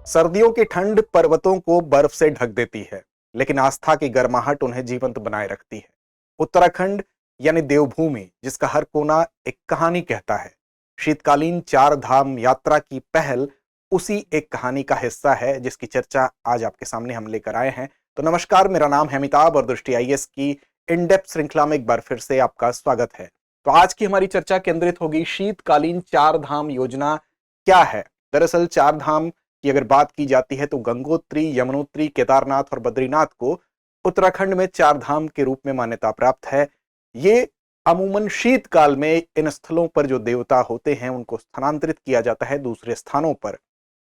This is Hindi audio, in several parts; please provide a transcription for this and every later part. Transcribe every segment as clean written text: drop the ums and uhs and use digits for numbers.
सर्दियों की ठंड पर्वतों को बर्फ से ढक देती है, लेकिन आस्था की गर्माहट उन्हें जीवंत बनाए रखती है। उत्तराखंड यानी देवभूमि, जिसका हर कोना एक कहानी कहता है। शीतकालीन चार धाम यात्रा की पहल उसी एक कहानी का हिस्सा है, जिसकी चर्चा आज आपके सामने हम लेकर आए हैं। तो नमस्कार, मेरा नाम है अमिताभ और दृष्टि आईएएस की इन डेप्थ श्रृंखला में एक बार फिर से आपका स्वागत है। तो आज की हमारी चर्चा केंद्रित होगी शीतकालीन चार धाम योजना क्या है। दरअसल चार धाम की अगर बात की जाती है तो गंगोत्री, यमुनोत्री, केदारनाथ और बद्रीनाथ को उत्तराखंड में चार धाम के रूप में मान्यता प्राप्त है। ये अमूमन शीतकाल में इन स्थलों पर जो देवता होते हैं उनको स्थानांतरित किया जाता है दूसरे स्थानों पर।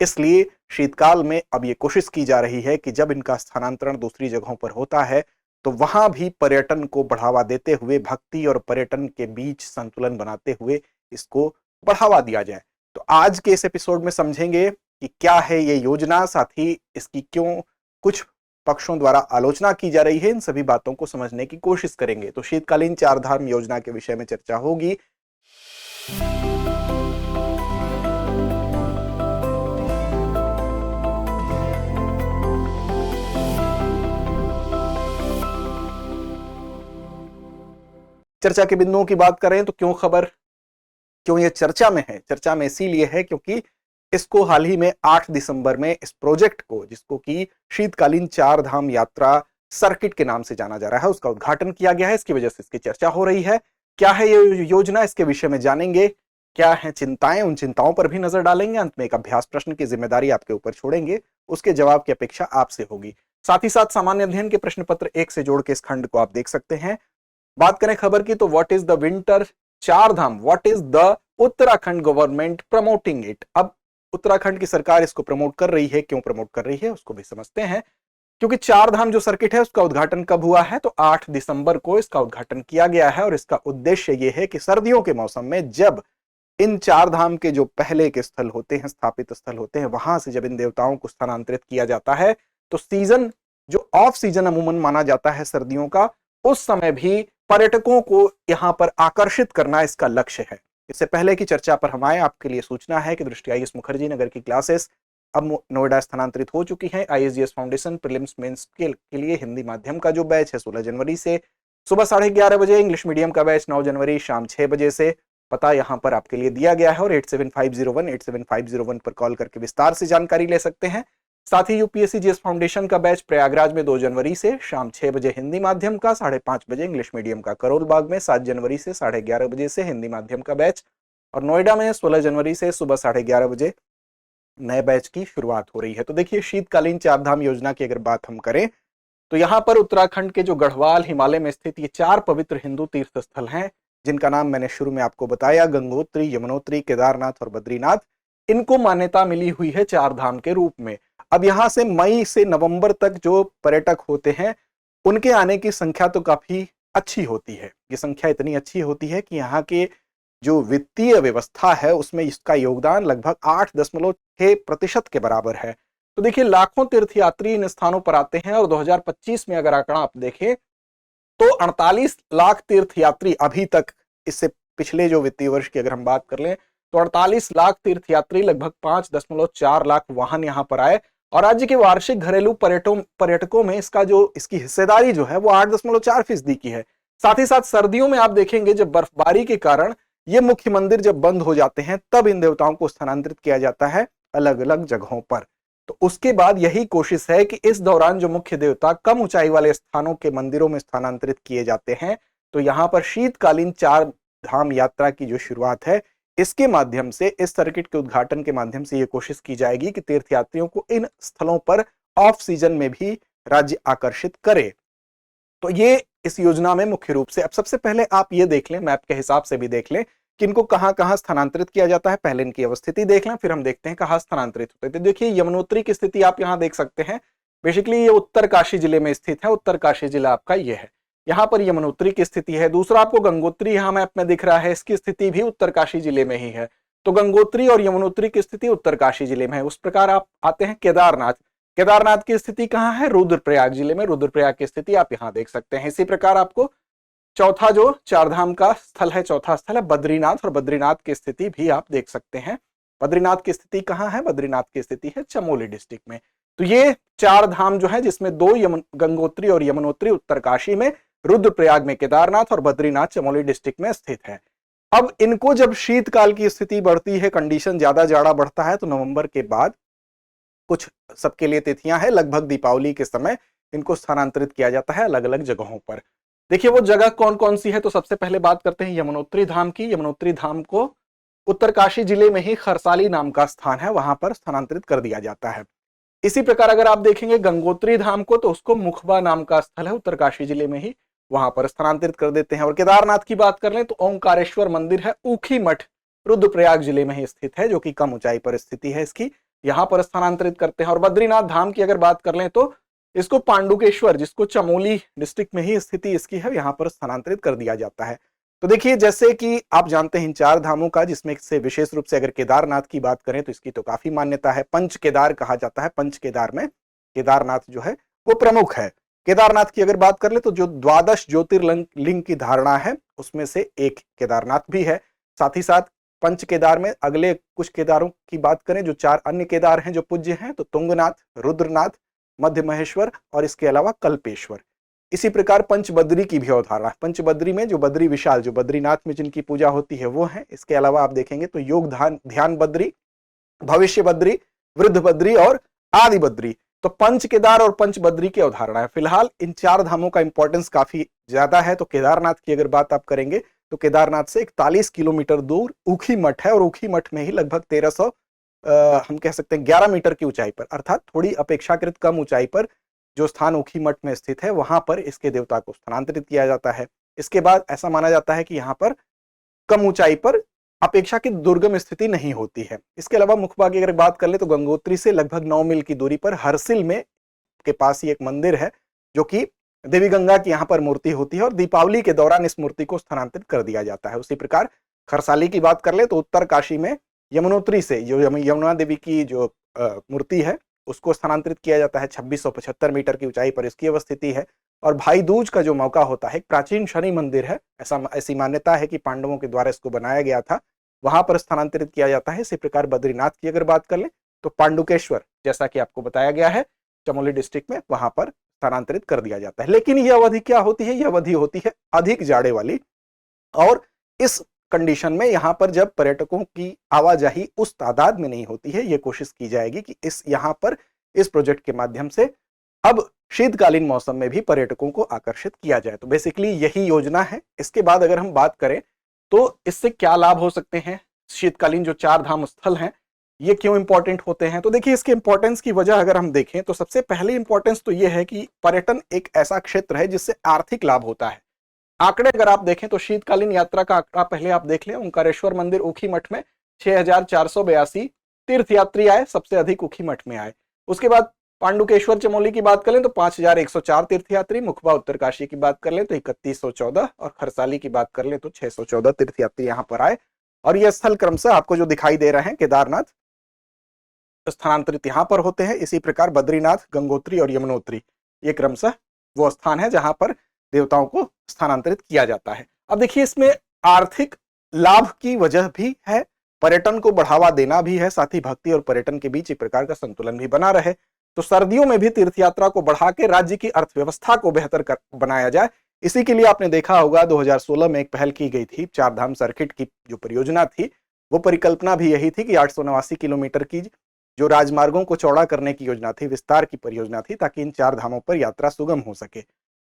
इसलिए शीतकाल में अब ये कोशिश की जा रही है कि जब इनका स्थानांतरण दूसरी जगहों पर होता है तो वहां भी पर्यटन को बढ़ावा देते हुए, भक्ति और पर्यटन के बीच संतुलन बनाते हुए इसको बढ़ावा दिया जाए। तो आज के इस एपिसोड में समझेंगे कि क्या है ये योजना, साथ ही इसकी क्यों कुछ पक्षों द्वारा आलोचना की जा रही है। इन सभी बातों को समझने की कोशिश करेंगे। तो शीतकालीन चार धाम योजना के विषय में चर्चा होगी। चर्चा के बिंदुओं की बात करें तो क्यों ये चर्चा में है? चर्चा में इसीलिए है क्योंकि इसको हाल ही में 8 दिसंबर में इस प्रोजेक्ट को, जिसको कि शीतकालीन चार धाम यात्रा सर्किट के नाम से जाना जा रहा है, उसका उद्घाटन किया गया है। इसकी वजह से इसकी चर्चा हो रही है। क्या है ये योजना, इसके विषय में जानेंगे। क्या है चिंताएं, उन चिंताओं पर भी नजर डालेंगे। अंत में एक अभ्यास प्रश्न की जिम्मेदारी आपके ऊपर छोड़ेंगे, उसके जवाब की अपेक्षा आपसे होगी। साथ ही साथ सामान्य अध्ययन के प्रश्न पत्र 1 से जोड़ के इस खंड को आप देख सकते हैं। बात करें खबर की तो what is the winter Char Dham, what is the Uttarakhand government promoting it. अब उत्तराखंड की सरकार इसको प्रमोट कर रही है, क्यों प्रमोट कर रही है उसको भी समझते हैं। क्योंकि चार धाम जो सर्किट है उसका उद्घाटन कब हुआ है, तो 8 दिसंबर को इसका उद्घाटन किया गया है। और इसका उद्देश्य यह है कि सर्दियों के मौसम में जब इन चार धाम के जो पहले के स्थल होते हैं, स्थापित स्थल होते हैं, वहां से जब इन देवताओं को स्थानांतरित किया जाता है तो सीजन जो ऑफ सीजन अमूमन माना जाता है सर्दियों का, उस समय भी पर्यटकों को यहां पर आकर्षित करना इसका लक्ष्य है। इससे पहले की चर्चा पर हम आए, आपके लिए सूचना है कि दृष्टि आईएएस मुखर्जी नगर की क्लासेस अब नोएडा स्थानांतरित हो चुकी हैं। आईएसजीएस फाउंडेशन प्रीलिम्स मेंस के लिए हिंदी माध्यम का जो बैच है 16 जनवरी से सुबह 11:30 बजे, इंग्लिश मीडियम का बैच 9 जनवरी शाम 6 बजे से। पता यहां पर आपके लिए दिया गया है और 87501 पर कॉल करके विस्तार से जानकारी ले सकते हैं। साथ ही यूपीएससी जीएस फाउंडेशन का बैच प्रयागराज में 2 जनवरी से शाम 6 बजे हिंदी माध्यम का, 5:30 बजे इंग्लिश मीडियम का। करोल बाग में 7 जनवरी से 11:30 बजे से हिंदी माध्यम का बैच, और नोएडा में 16 जनवरी से सुबह 11:30 बजे नए बैच की शुरुआत हो रही है। तो देखिए, शीतकालीन चार धाम योजना की अगर बात हम करें तो यहाँ पर उत्तराखंड के जो गढ़वाल हिमालय में स्थित ये 4 पवित्र हिंदू तीर्थ स्थल हैं, जिनका नाम मैंने शुरू में आपको बताया, गंगोत्री, यमुनोत्री, केदारनाथ और बद्रीनाथ। इनको मान्यता मिली हुई है चार धाम के रूप में। अब यहां से मई से नवंबर तक जो पर्यटक होते हैं उनके आने की संख्या तो काफी अच्छी होती है। ये संख्या इतनी अच्छी होती है कि यहाँ के जो वित्तीय व्यवस्था है उसमें इसका योगदान लगभग 8.6% के बराबर है। तो देखिए, लाखों तीर्थयात्री इन स्थानों पर आते हैं और 2025 में अगर आंकड़ा आप देखें तो 48 लाख तीर्थयात्री अभी तक, इससे पिछले जो वित्तीय वर्ष की अगर हम बात कर लें तो 48 लाख तीर्थयात्री, लगभग 5.4 लाख वाहन यहां पर आए। और राज्य के वार्षिक घरेलू पर्यटकों में इसकी हिस्सेदारी जो है वो 8.4% की है। साथ ही साथ सर्दियों में आप देखेंगे जब बर्फबारी के कारण ये मुख्य मंदिर जब बंद हो जाते हैं तब इन देवताओं को स्थानांतरित किया जाता है अलग अलग जगहों पर। तो उसके बाद यही कोशिश है कि इस दौरान जो मुख्य देवता कम ऊंचाई वाले स्थानों के मंदिरों में स्थानांतरित किए जाते हैं, तो यहां पर शीतकालीन चार धाम यात्रा की जो शुरुआत है, इसके माध्यम से, इस सर्किट के उद्घाटन के माध्यम से यह कोशिश की जाएगी कि तीर्थयात्रियों को इन स्थलों पर ऑफ सीजन में भी राज्य आकर्षित करे। तो ये इस योजना में मुख्य रूप से, अब सबसे पहले आप ये देख लें, मैप के हिसाब से भी देख लें कि इनको कहां कहां स्थानांतरित किया जाता है। पहले इनकी अवस्थिति देख लें, फिर हम देखते हैं कहां स्थानांतरित होते हैं। तो देखिए, यमुनोत्री की स्थिति आप यहां देख सकते हैं। बेसिकली ये उत्तरकाशी जिले में स्थित है। उत्तरकाशी जिला आपका ये है, यहां पर यमुनोत्री की स्थिति है। दूसरा आपको गंगोत्री यहां मैप में दिख रहा है, इसकी स्थिति भी उत्तरकाशी जिले में ही है। तो गंगोत्री और यमुनोत्री की स्थिति उत्तरकाशी जिले में है। उस प्रकार आप आते हैं केदारनाथ। केदारनाथ की स्थिति कहां है? रुद्रप्रयाग जिले में। रुद्रप्रयाग की स्थिति आप यहां देख सकते हैं। इसी प्रकार आपको चौथा जो चारधाम का स्थल है, चौथा स्थल है बद्रीनाथ, और बद्रीनाथ की स्थिति भी आप देख सकते हैं। बद्रीनाथ की स्थिति कहाँ है? बद्रीनाथ की स्थिति है चमोली डिस्ट्रिक्ट में। तो ये 4 धाम जो है, जिसमें 2 गंगोत्री और यमुनोत्री उत्तरकाशी में, रुद्रप्रयाग में केदारनाथ और बद्रीनाथ चमोली डिस्ट्रिक्ट में स्थित है। अब इनको जब शीतकाल की स्थिति बढ़ती है, कंडीशन ज्यादा जाड़ा बढ़ता है, तो नवंबर के बाद कुछ सबके लिए तिथियां हैं, लगभग दीपावली के समय इनको स्थानांतरित किया जाता है अलग अलग जगहों पर। देखिए वो जगह कौन कौन सी है, तो सबसे पहले बात करते हैं यमुनोत्री धाम की। यमुनोत्री धाम को उत्तरकाशी जिले में ही खरसाली नाम का स्थान है, वहां पर स्थानांतरित कर दिया जाता है। इसी प्रकार अगर आप देखेंगे गंगोत्री धाम को, तो उसको मुखबा नाम का स्थल है उत्तरकाशी जिले में ही, वहां पर स्थानांतरित कर देते हैं। और केदारनाथ की बात कर लें तो ओंकारेश्वर मंदिर है ऊखी मठ, रुद्रप्रयाग जिले में ही स्थित है, जो कि कम ऊंचाई पर स्थिति है इसकी, यहां पर स्थानांतरित करते हैं। और बद्रीनाथ धाम की अगर बात कर लें तो इसको पांडुकेश्वर, जिसको चमोली डिस्ट्रिक्ट में ही स्थिति इसकी है, यहां पर स्थानांतरित कर दिया जाता है। तो देखिए जैसे कि आप जानते हैं इन 4 धामों का, जिसमें से विशेष रूप से अगर केदारनाथ की बात करें तो इसकी तो काफी मान्यता है, पंच केदार कहा जाता है। पंच केदार में केदारनाथ जो है वो प्रमुख है। केदारनाथ की अगर बात कर ले तो जो 12 ज्योतिर्लिंग की धारणा है उसमें से एक केदारनाथ भी है। साथ ही साथ पंच केदार में अगले कुछ केदारों की बात करें, जो 4 अन्य केदार हैं जो पूज्य हैं, तो तुंगनाथ, रुद्रनाथ, मध्य महेश्वर और इसके अलावा कल्पेश्वर। इसी प्रकार पंचबद्री की भी अवधारणा, पंचबद्री में जो बद्री विशाल, जो बद्रीनाथ में जिनकी पूजा होती है वो है। इसके अलावा आप देखेंगे तो योग ध्यान बद्री, भविष्य बद्री, वृद्ध बद्री और आदि बद्री। तो पंच केदार और पंच बद्री की अवधारणा है। फिलहाल इन 4 धामों का इंपॉर्टेंस काफी ज्यादा है। तो केदारनाथ की अगर बात आप करेंगे तो केदारनाथ से 41 किलोमीटर दूर ऊखी मठ है, और ऊखी मठ में ही लगभग 1300 हम कह सकते हैं 11 मीटर की ऊंचाई पर, अर्थात थोड़ी अपेक्षाकृत कम ऊंचाई पर जो स्थान ऊखी मठ में स्थित है, वहां पर इसके देवता को स्थानांतरित किया जाता है। इसके बाद ऐसा माना जाता है कि यहाँ पर कम ऊंचाई पर अपेक्षाकृत दुर्गम स्थिति नहीं होती है। इसके अलावा मुखबा की अगर बात कर ले तो गंगोत्री से लगभग 9 मील की दूरी पर हरसिल में के पास ही एक मंदिर है, जो कि देवी गंगा की यहाँ पर मूर्ति होती है, और दीपावली के दौरान इस मूर्ति को स्थानांतरित कर दिया जाता है। उसी प्रकार खरसाली की बात कर ले तो उत्तरकाशी में यमुनोत्री से जो यमुना देवी की जो मूर्ति है उसको स्थानांतरित किया जाता है। 2675 मीटर की ऊंचाई पर इसकी अवस्थिति है। और भाई दूज का जो मौका होता है, एक प्राचीन शनि मंदिर है, ऐसी मान्यता है कि पांडवों के द्वारा इसको बनाया गया था, वहां पर स्थानांतरित किया जाता है। इसी प्रकार बद्रीनाथ की अगर बात कर ले तो पांडुकेश्वर, जैसा कि आपको बताया गया है चमोली डिस्ट्रिक्ट में, वहां पर स्थानांतरित कर दिया जाता है। लेकिन यह अवधि क्या होती है? यह अवधि होती है अधिक जाड़े वाली, और इस कंडीशन में यहां पर जब पर्यटकों की आवाजाही उस तादाद में नहीं होती है, यह कोशिश की जाएगी कि यहां पर इस प्रोजेक्ट के माध्यम से अब शीतकालीन मौसम में भी पर्यटकों को आकर्षित किया जाए। तो बेसिकली यही योजना है। इसके बाद अगर हम बात करें तो इससे क्या लाभ हो सकते हैं, शीतकालीन जो 4 धाम स्थल हैं ये क्यों इंपॉर्टेंट होते हैं, तो देखिए इसके इंपॉर्टेंस की वजह अगर हम देखें तो सबसे पहले इंपॉर्टेंस तो यह है कि पर्यटन एक ऐसा क्षेत्र है जिससे आर्थिक लाभ होता है। आंकड़े अगर आप देखें तो शीतकालीन यात्रा का आंकड़ा पहले आप देख लें, ओंकारेश्वर मंदिर ऊखी मठ में 6482 तीर्थयात्री आए, सबसे अधिक ऊखी मठ में आए। उसके बाद पांडुकेश्वर चमोली की बात करें तो 5104 तीर्थयात्री, मुखबा उत्तरकाशी की बात कर लें तो 3114, और खरसाली की बात कर लें तो 614 तीर्थयात्री यहां पर आए। और यह स्थल क्रमशः आपको जो दिखाई दे रहे हैं केदारनाथ स्थानांतरित यहां पर होते हैं। इसी प्रकार बद्रीनाथ, गंगोत्री और यमुनोत्री ये क्रमशः वो स्थान है जहां पर देवताओं को स्थानांतरित किया जाता है। अब देखिए इसमें आर्थिक लाभ की वजह भी है, पर्यटन को बढ़ावा देना भी है, साथ ही भक्ति और पर्यटन के बीच एक प्रकार का संतुलन भी बना रहे। तो सर्दियों में भी तीर्थ यात्रा को बढ़ा के राज्य की अर्थव्यवस्था को बेहतर बनाया जाए, इसी के लिए आपने देखा होगा 2016 में एक पहल की गई थी, 4 धाम सर्किट की जो परियोजना थी, वो परिकल्पना भी यही थी कि 889 किलोमीटर की जो राजमार्गों को चौड़ा करने की योजना थी, विस्तार की परियोजना थी, ताकि इन 4 धामों पर यात्रा सुगम हो सके।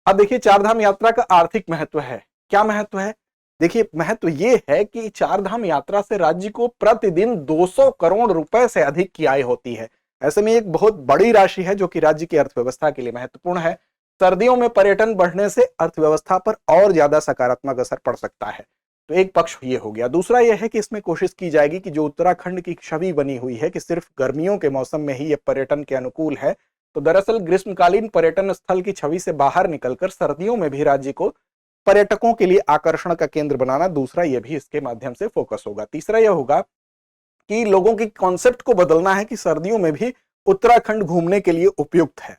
अब देखिए 4 धाम यात्रा का आर्थिक महत्व है। क्या महत्व है? देखिए महत्व ये है कि 4 धाम यात्रा से राज्य को प्रतिदिन 200 करोड़ रुपए से अधिक की आय होती है। ऐसे में एक बहुत बड़ी राशि है जो कि राज्य की अर्थव्यवस्था के लिए महत्वपूर्ण है। सर्दियों में पर्यटन बढ़ने से अर्थव्यवस्था पर और ज्यादा सकारात्मक असर पड़ सकता है। तो एक पक्ष ये हो गया। दूसरा यह है कि इसमें कोशिश की जाएगी कि जो उत्तराखंड की छवि बनी हुई है कि सिर्फ गर्मियों के मौसम में ही ये पर्यटन के अनुकूल है, तो दरअसल ग्रीष्मकालीन पर्यटन स्थल की छवि से बाहर निकलकर सर्दियों में भी राज्य को पर्यटकों के लिए आकर्षण का केंद्र बनाना, दूसरा यह भी इसके माध्यम से फोकस होगा। तीसरा यह होगा कि लोगों की कॉन्सेप्ट को बदलना है कि सर्दियों में भी उत्तराखंड घूमने के लिए उपयुक्त है।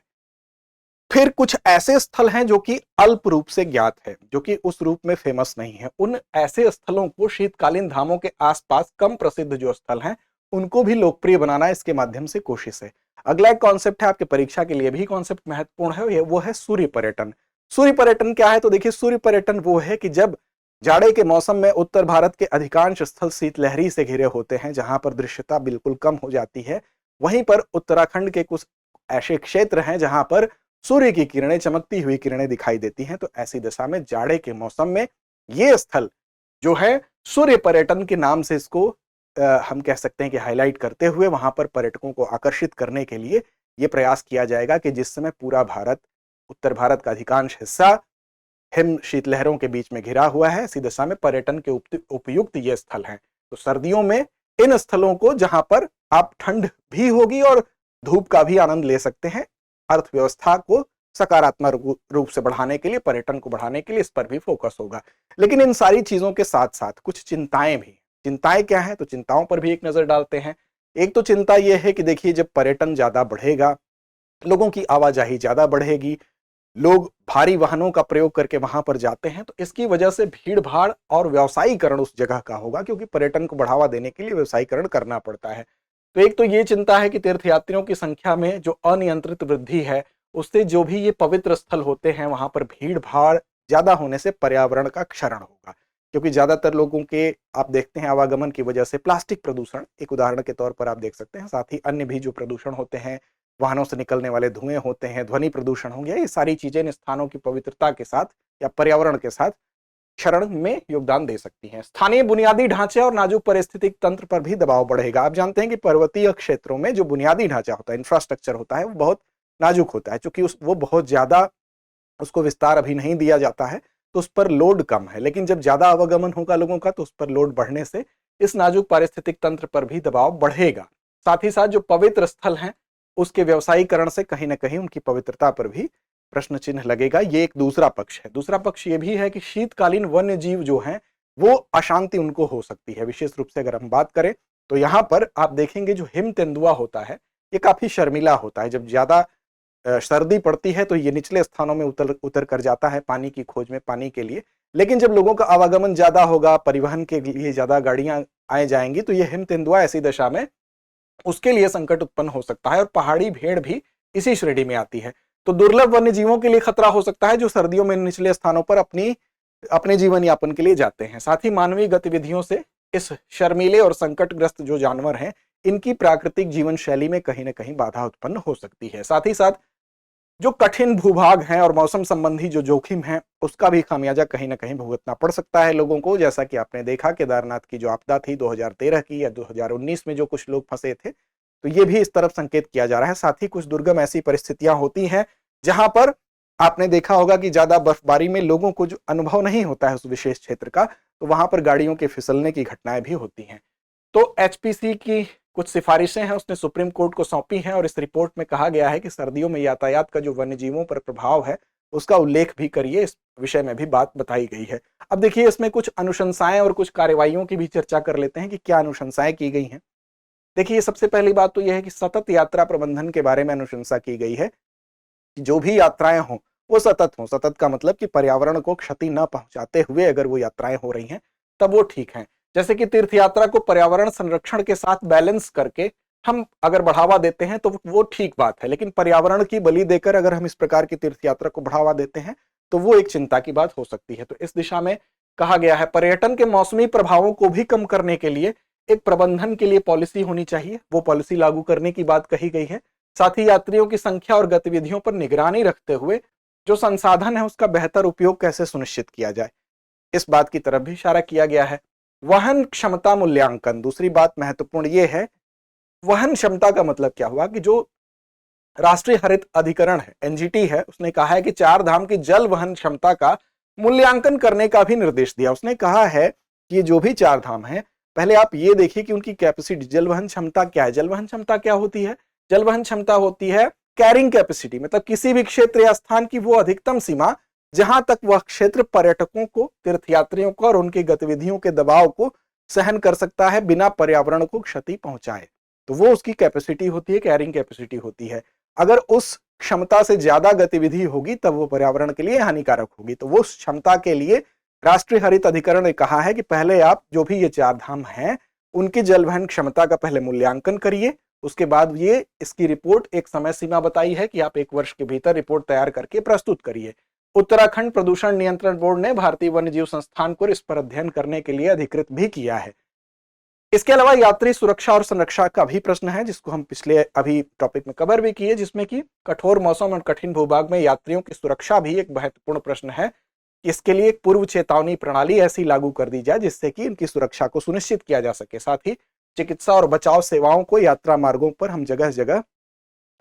फिर कुछ ऐसे स्थल हैं जो कि अल्प रूप से ज्ञात है, जो कि उस रूप में फेमस नहीं है। उन ऐसे स्थलों को शीतकालीन धामों के आसपास कम प्रसिद्ध जो स्थल हैं उनको भी लोकप्रिय बनाना इसके माध्यम से कोशिश है। अगला एक कॉन्सेप्ट है, आपके परीक्षा के लिए भी कॉन्सेप्ट महत्वपूर्ण है, वो है सूर्य पर्यटन। सूर्य पर्यटन क्या है? तो देखिए, सूर्य पर्यटन वो है कि जब जाड़े के मौसम में उत्तर भारत के अधिकांश स्थल शीतलहरी से घिरे होते हैं, जहां पर दृश्यता बिल्कुल कम हो जाती है, वहीं पर उत्तराखंड के कुछ ऐसे क्षेत्र हैं जहां पर सूर्य की किरणें, चमकती हुई किरणें दिखाई देती हैं। तो ऐसी दशा में जाड़े के मौसम में ये स्थल जो है सूर्य पर्यटन के नाम से इसको हम कह सकते हैं कि हाईलाइट करते हुए वहां पर पर्यटकों को आकर्षित करने के लिए यह प्रयास किया जाएगा कि जिस समय पूरा भारत, उत्तर भारत का अधिकांश हिस्सा हिम शीतलहरों के बीच में घिरा हुआ है, इसी दशा में पर्यटन के उपयुक्त ये स्थल हैं। तो सर्दियों में इन स्थलों को, जहां पर आप ठंड भी होगी और धूप का भी आनंद ले सकते हैं, अर्थव्यवस्था को सकारात्मक रूप से बढ़ाने के लिए, पर्यटन को बढ़ाने के लिए इस पर भी फोकस होगा। लेकिन इन सारी चीजों के साथ साथ कुछ चिंताएं भी। चिंताएं क्या है? तो चिंताओं पर भी एक नजर डालते हैं। एक तो चिंता यह है कि देखिए, जब पर्यटन ज्यादा बढ़ेगा, लोगों की आवाजाही ज्यादा बढ़ेगी, लोग भारी वाहनों का प्रयोग करके वहां पर जाते हैं, तो इसकी वजह से भीड़ भाड़ और व्यवसायीकरण उस जगह का होगा, क्योंकि पर्यटन को बढ़ावा देने के लिए व्यवसायीकरण करना पड़ता है। तो एक तो ये चिंता है कि तीर्थयात्रियों की संख्या में जो अनियंत्रित वृद्धि है, उससे जो भी ये पवित्र स्थल होते हैं वहां पर भीड़ भाड़ ज्यादा होने से पर्यावरण का क्षरण होगा, क्योंकि ज्यादातर लोगों के आप देखते हैं आवागमन की वजह से प्लास्टिक प्रदूषण एक उदाहरण के तौर पर आप देख सकते हैं, साथ ही अन्य भी जो प्रदूषण होते हैं, वाहनों से निकलने वाले धुएं होते हैं, ध्वनि प्रदूषण हो गया, ये सारी चीजें इन स्थानों की पवित्रता के साथ या पर्यावरण के साथ क्षरण में योगदान दे सकती हैं। स्थानीय बुनियादी ढांचे और नाजुक पारिस्थितिक तंत्र पर भी दबाव बढ़ेगा। आप जानते हैं कि पर्वतीय क्षेत्रों में जो बुनियादी ढांचा होता है, इंफ्रास्ट्रक्चर होता है, वो बहुत नाजुक होता है, क्योंकि वो बहुत ज्यादा उसको विस्तार अभी नहीं दिया जाता है, तो उस पर लोड कम है। लेकिन जब ज्यादा आवागमन होगा लोगों का, तो उस पर लोड बढ़ने से इस नाजुक पारिस्थितिक तंत्र पर भी दबाव बढ़ेगा। साथ ही साथ जो पवित्र स्थल हैं, उसके व्यवसायीकरण से कहीं ना कहीं उनकी पवित्रता पर भी प्रश्न चिन्ह लगेगा। ये एक दूसरा पक्ष है। दूसरा पक्ष ये भी है कि शीतकालीन वन्य जीव जो हैं, वो अशांति उनको हो सकती है। विशेष रूप से अगर हम बात करें तो यहाँ पर आप देखेंगे जो हिम तेंदुआ होता है, ये काफी शर्मिला होता है। जब ज्यादा सर्दी पड़ती है तो ये निचले स्थानों में उतर कर जाता है पानी की खोज में, पानी के लिए। लेकिन जब लोगों का आवागमन ज्यादा होगा, परिवहन के लिए ज्यादा गाड़ियां आए जाएंगी, तो ये हिम तेंदुआ ऐसी दशा में उसके लिए संकट उत्पन्न हो सकता है। और पहाड़ी भेड़ भी इसी श्रेणी में आती है। तो दुर्लभ वन्य जीवों के लिए खतरा हो सकता है, जो सर्दियों में निचले स्थानों पर अपने जीवन यापन के लिए जाते हैं। साथ ही मानवीय गतिविधियों से इस शर्मीले और संकटग्रस्त जो जानवर हैं, इनकी प्राकृतिक जीवन शैली में कहीं ना कहीं बाधा उत्पन्न हो सकती है। साथ ही साथ जो कठिन भूभाग हैं और मौसम संबंधी जो जोखिम है, उसका भी खामियाजा कहीं ना कहीं भुगतना पड़ सकता है लोगों को। जैसा कि आपने देखा, केदारनाथ की जो आपदा थी 2013 की या 2019 में, जो कुछ लोग फंसे थे, तो ये भी इस तरफ संकेत किया जा रहा है। साथ ही कुछ दुर्गम ऐसी परिस्थितियां होती हैं जहां पर आपने देखा होगा कि ज्यादा बर्फबारी में लोगों को जो अनुभव नहीं होता है उस विशेष क्षेत्र का, तो वहां पर गाड़ियों के फिसलने की घटनाएं भी होती हैं। तो एचपीसी की कुछ सिफारिशें हैं, उसने सुप्रीम कोर्ट को सौंपी हैं, और इस रिपोर्ट में कहा गया है कि सर्दियों में यातायात का जो वन्यजीवों पर प्रभाव है, उसका उल्लेख भी करिए। इस विषय में भी बात बताई गई है। अब देखिए, इसमें कुछ अनुशंसाएं और कुछ कार्रवाइयों की भी चर्चा कर लेते हैं कि क्या अनुशंसाएं की गई हैं। देखिए, सबसे पहली बात तो यह है कि सतत यात्रा प्रबंधन के बारे में अनुशंसा की गई है कि जो भी यात्राएं हों वो सतत हों। सतत का मतलब कि पर्यावरण को क्षति न पहुंचाते हुए अगर वो यात्राएं हो रही हैं, तब वो ठीक हैं। जैसे कि तीर्थ यात्रा को पर्यावरण संरक्षण के साथ बैलेंस करके हम अगर बढ़ावा देते हैं तो वो ठीक बात है, लेकिन पर्यावरण की बलि देकर अगर हम इस प्रकार की तीर्थ यात्रा को बढ़ावा देते हैं तो वो एक चिंता की बात हो सकती है। तो इस दिशा में कहा गया है, पर्यटन के मौसमी प्रभावों को भी कम करने के लिए एक प्रबंधन के लिए पॉलिसी होनी चाहिए, वो पॉलिसी लागू करने की बात कही गई है। साथ ही यात्रियों की संख्या और गतिविधियों पर निगरानी रखते हुए जो संसाधन है उसका बेहतर उपयोग कैसे सुनिश्चित किया जाए, इस बात की तरफ भी इशारा किया गया है। वहन क्षमता मूल्यांकन, दूसरी बात महत्वपूर्ण यह है। वहन क्षमता का मतलब क्या हुआ कि जो राष्ट्रीय हरित अधिकरण है, एनजीटी है, उसने कहा है कि चार धाम की जल वहन क्षमता का मूल्यांकन करने का भी निर्देश दिया। उसने कहा है कि जो भी चार धाम है, पहले आप ये देखिए कि उनकी कैपेसिटी, जल वहन क्षमता क्या है। जल वहन क्षमता क्या होती है? जल वहन क्षमता होती है कैरिंग कैपेसिटी, मतलब किसी भी क्षेत्र या स्थान की वो अधिकतम सीमा जहां तक वह क्षेत्र पर्यटकों को, तीर्थयात्रियों को और उनकी गतिविधियों के दबाव को सहन कर सकता है बिना पर्यावरण को क्षति पहुंचाए। तो वो उसकी कैपेसिटी होती है, कैरिंग कैपेसिटी होती है। अगर उस क्षमता से ज्यादा गतिविधि होगी तब वो पर्यावरण के लिए हानिकारक होगी। तो वो क्षमता के लिए राष्ट्रीय हरित अधिकरण ने कहा है कि पहले आप जो भी ये चार धाम हैं उनकी जल वहन क्षमता का पहले मूल्यांकन करिए, उसके बाद ये इसकी रिपोर्ट एक समय सीमा बताई है कि आप 1 वर्ष के भीतर रिपोर्ट तैयार करके प्रस्तुत करिए। उत्तराखंड प्रदूषण नियंत्रण बोर्ड ने भारतीय वन्यजीव संस्थान को इस पर अध्ययन करने के लिए अधिकृत भी किया है। इसके अलावा यात्री सुरक्षा और संरक्षा का भी प्रश्न है, जिसको हम पिछले अभी टॉपिक में कवर भी किए, जिसमें कि कठोर मौसम और कठिन भूभाग में यात्रियों की सुरक्षा भी एक महत्वपूर्ण प्रश्न है। इसके लिए एक पूर्व चेतावनी प्रणाली ऐसी लागू कर दी जाए जिससे कि इनकी सुरक्षा को सुनिश्चित किया जा सके। साथ ही चिकित्सा और बचाव सेवाओं को यात्रा मार्गों पर हम जगह जगह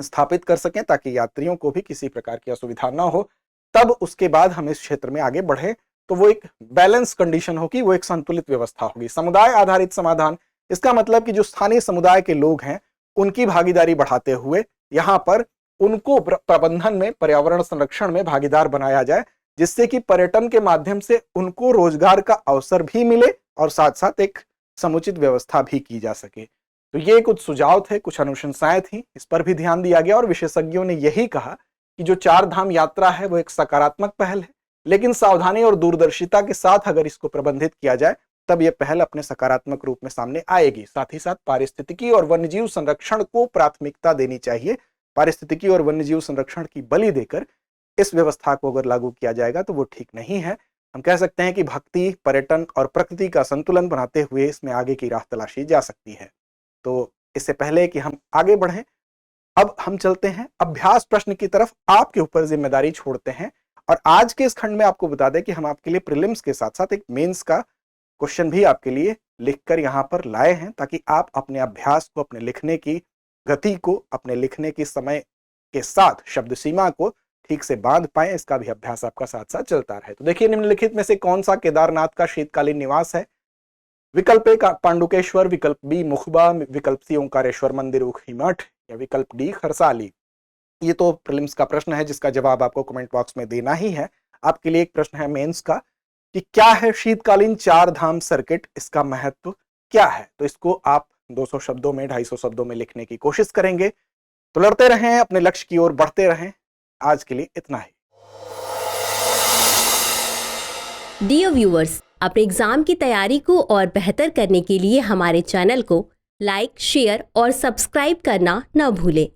स्थापित कर सकें ताकि यात्रियों को भी किसी प्रकार की असुविधा ना हो। तब उसके बाद हम इस क्षेत्र में आगे बढ़े तो वो एक बैलेंस कंडीशन होगी, वो एक संतुलित व्यवस्था होगी। समुदाय आधारित समाधान, इसका मतलब कि जो स्थानीय समुदाय के लोग हैं उनकी भागीदारी बढ़ाते हुए यहाँ पर उनको प्रबंधन में, पर्यावरण संरक्षण में भागीदार बनाया जाए, जिससे कि पर्यटन के माध्यम से उनको रोजगार का अवसर भी मिले और साथ साथ एक समुचित व्यवस्था भी की जा सके। तो ये कुछ सुझाव थे, कुछ अनुशंसाएं थी, इस पर भी ध्यान दिया गया और विशेषज्ञों ने यही कहा कि जो 4 धाम यात्रा है वो एक सकारात्मक पहल है, लेकिन सावधानी और दूरदर्शिता के साथ अगर इसको प्रबंधित किया जाए तब यह पहल अपने सकारात्मक रूप में सामने आएगी। साथ ही साथ पारिस्थितिकी और वन्यजीव संरक्षण को प्राथमिकता देनी चाहिए। पारिस्थितिकी और वन्यजीव संरक्षण की बलि देकर इस व्यवस्था को अगर लागू किया जाएगा तो वो ठीक नहीं है। हम कह सकते हैं कि भक्ति, पर्यटन और प्रकृति का संतुलन बनाते हुए इसमें आगे की राह तलाशी जा सकती है। तो इससे पहले कि हम आगे बढ़ें, अब हम चलते हैं अभ्यास प्रश्न की तरफ, आपके ऊपर जिम्मेदारी छोड़ते हैं। और आज के इस खंड में आपको बता दें कि हम आपके लिए प्रीलिम्स के साथ साथ एक मेंस का क्वेश्चन भी आपके लिए लिखकर यहाँ पर लाए हैं, ताकि आप अपने अभ्यास को, अपने लिखने की गति को, अपने लिखने के समय के साथ शब्द सीमा को ठीक से बांध पाए। इसका भी अभ्यास आपका साथ साथ चलता रहे। तो देखिए, निम्नलिखित में से कौन सा केदारनाथ का शीतकालीन निवास है? विकल्प ए पांडुकेश्वर, विकल्प बी मुखबा, विकल्प सी ओंकारेश्वर मंदिर ऊखी मठ, या विकल्प डी खरसाली। ये तो प्रीलिम्स का प्रश्न है जिसका जवाब आपको कमेंट बॉक्स में देना ही है। आपके लिए एक प्रश्न है मेंस का कि क्या है शीतकालीन 4 धाम सर्किट, इसका महत्व क्या है? तो इसको आप 200 शब्दों में, 250 शब्दों में लिखने की कोशिश करेंगे। तो लड़ते रहें, अपने लक्ष्य की ओर बढ़ते रहें। आज के लिए इतना ही। डियर व्यूअर्स, अपने एग्जाम की तैयारी को और बेहतर करने के लिए हमारे चैनल को लाइक, शेयर और सब्सक्राइब करना न भूलें।